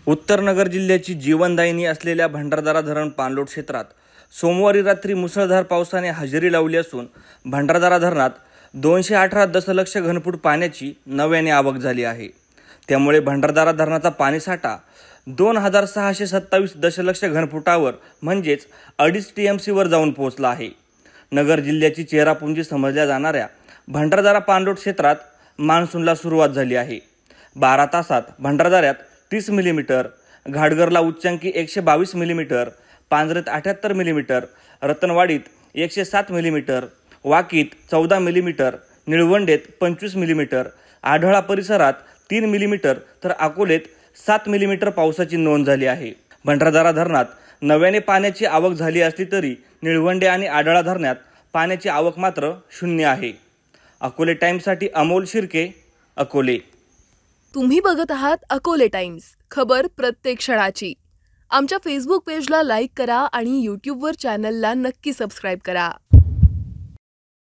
उत्तर नगर जिल्ह्याची जीवनदायिनी असलेल्या भंडारदरा धरण पाणलोट क्षेत्रात सोमवारी रात्री मुसळधार पावसाने हजेरी लावली असून भंडारदरा धरणात 218 दशलक्ष घनफूट पाण्याची नव्याने आवक झाली आहे। त्यामुळे भंडारदरा धरणाचा पाणीसाठा 2627 दशलक्ष घनफुटावर म्हणजेच 2.5 TMC वर जाऊन पोहोचला आहे। नगर जिल्ह्याची चेहरापुंजी समजल्या जाणाऱ्या भंडारदरा पाणलोट क्षेत्रात मान्सूनला सुरुवात झाली आहे। 12 तासात भंडारदऱ्यात 30 मिलीमीटर, घाटघरला उच्चांकी 122 मिलीमीटर, पांजरेत 78 मिलीमीटर, रतनवाडीत 107 मिलीमीटर, वाकीत 14 मिलीमीटर, निळवंडेत 25 मिलीमीटर, आढळा परिसरात 3 मिलीमीटर तर अकोलेत 7 मिलीमीटर पावसाची नोंद झाली आहे। भंडारदरा धरणात नव्याने पाण्याची आवक झाली असली तरी निळवंडे आणि आढळा धरणात पाण्याची आवक मात्र शून्य आहे। अकोले टाइम्ससाठी अमोल शिर्के, अकोले। तुम्ही बघत आहात अकोले टाइम्स, खबर प्रत्येक क्षणाची। आमच्या फेसबुक पेजला लाईक करा आणि यूट्यूबवर चॅनलला नक्की सबस्क्राइब करा।